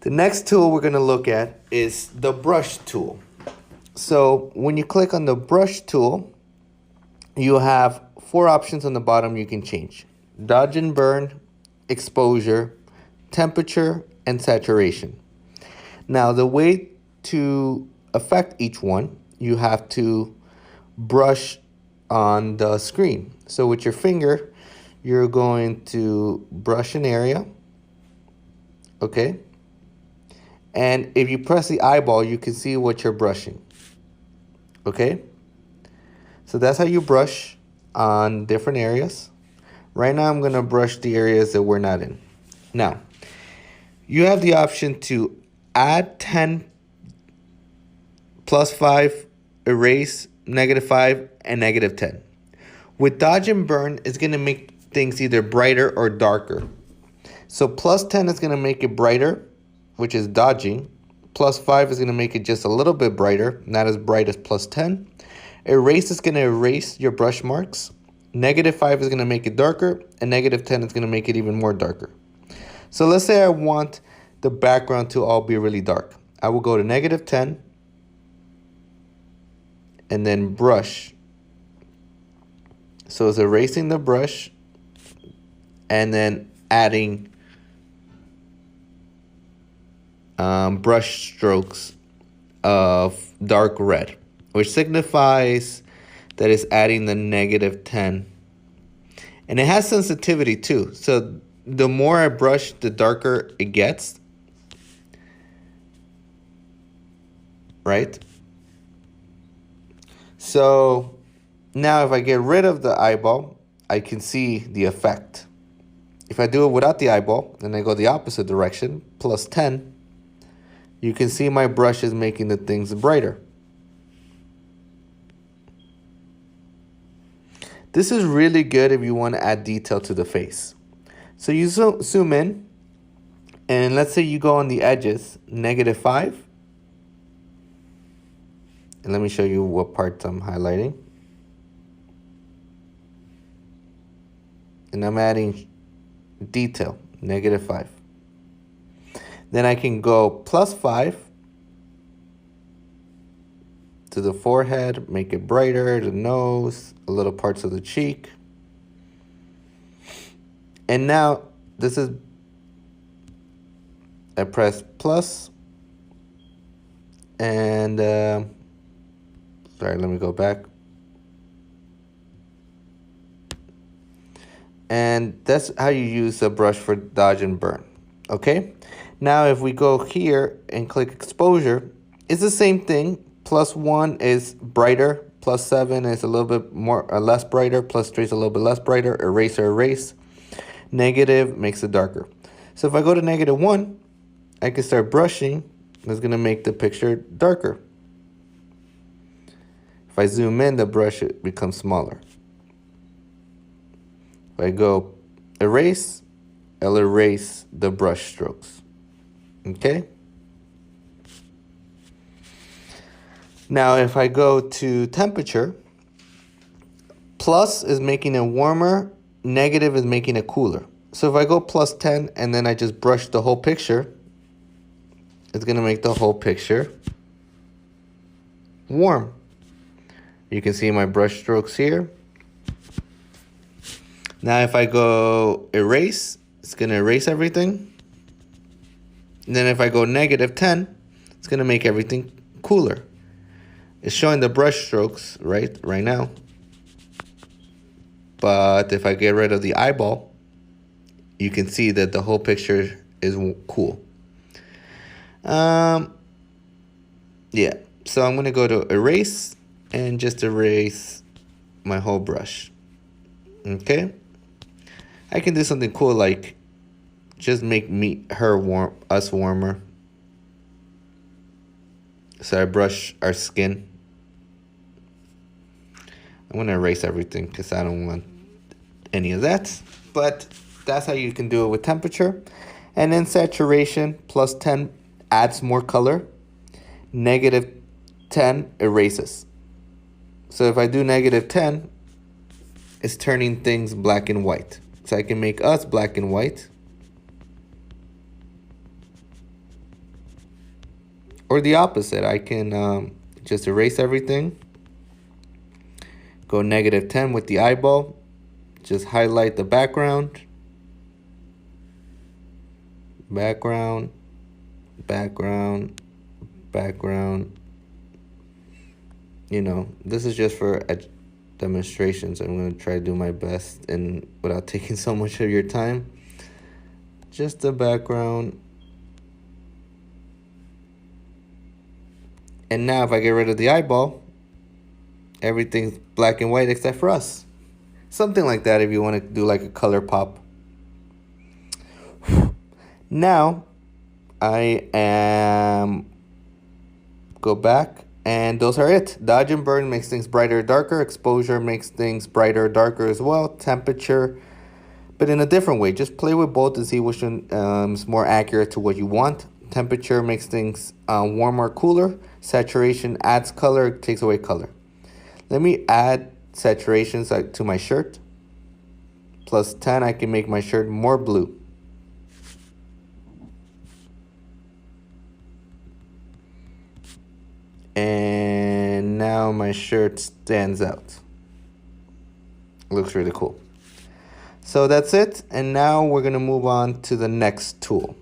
The next tool we're going to look at is the brush tool. So when you click on the brush tool, you have 4 options on the bottom you can change: dodge and burn, exposure, temperature, and saturation. Now the way to affect each one, you have to brush on the screen. So with your finger, you're going to brush an area, okay? And if you press the eyeball, you can see what you're brushing, okay? So that's how you brush on different areas. Right now I'm gonna brush the areas that we're not in. Now, you have the option to add 10, +5, erase, -5, and -10. With dodge and burn, it's gonna make things either brighter or darker. So +10 is gonna make it brighter, which is dodging. +5 is gonna make it just a little bit brighter, not as bright as +10. Erase is gonna erase your brush marks. -5 is gonna make it darker, and -10 is gonna make it even more darker. So let's say I want the background to all be really dark. I will go to -10 and then brush. So it's erasing the brush and then adding brush strokes of dark red, which signifies that it's adding the -10. And it has sensitivity too. So the more I brush, the darker it gets. Right? So now if I get rid of the eyeball, I can see the effect. If I do it without the eyeball, and I go the opposite direction, +10, you can see my brush is making the things brighter. This is really good if you want to add detail to the face. So you zoom in, and let's say you go on the edges, -5. And let me show you what parts I'm highlighting. And I'm adding detail, -5. Then I can go +5 to the forehead, make it brighter, the nose, a little parts of the cheek. And now this is, I press plus, and sorry, let me go back. And that's how you use a brush for dodge and burn, okay? Now if we go here and click exposure, it's the same thing. +1 is brighter, +7 is a little bit more less brighter, +3 is a little bit less brighter, erase or erase. Negative makes it darker. So if I go to -1, I can start brushing. That's gonna make the picture darker. If I zoom in, the brush becomes smaller. If I go erase, I'll erase the brush strokes. Okay? Now if I go to temperature, plus is making it warmer, negative is making it cooler. So if I go +10 and then I just brush the whole picture, it's gonna make the whole picture warm. You can see my brush strokes here. Now if I go erase, it's gonna erase everything. And then if I go -10, it's gonna make everything cooler. It's showing the brush strokes right now. But if I get rid of the eyeball, you can see that the whole picture is cool. Yeah, so I'm gonna go to erase and just erase my whole brush. Okay, I can do something cool like just make us warmer. So I brush our skin. I'm gonna erase everything because I don't want any of that. But that's how you can do it with temperature. And then saturation, +10 adds more color. -10 erases. So if I do -10, it's turning things black and white. So I can make us black and white. Or the opposite, I can just erase everything. Go -10 with the eyeball. Just highlight the background. Background, background, background. You know, this is just for demonstrations. I'm going to try to do my best and without taking so much of your time. Just the background. And now if I get rid of the eyeball, everything's black and white except for us. Something like that if you want to do like a color pop. Now, I am go back, and those are it. Dodge and burn makes things brighter or darker. Exposure makes things brighter or darker as well. Temperature, but in a different way. Just play with both and see which one is more accurate to what you want. Temperature makes things warmer or cooler. Saturation adds color, takes away color. Let me add saturation to my shirt. +10, I can make my shirt more blue. And now my shirt stands out. Looks really cool. So that's it. And now we're going to move on to the next tool.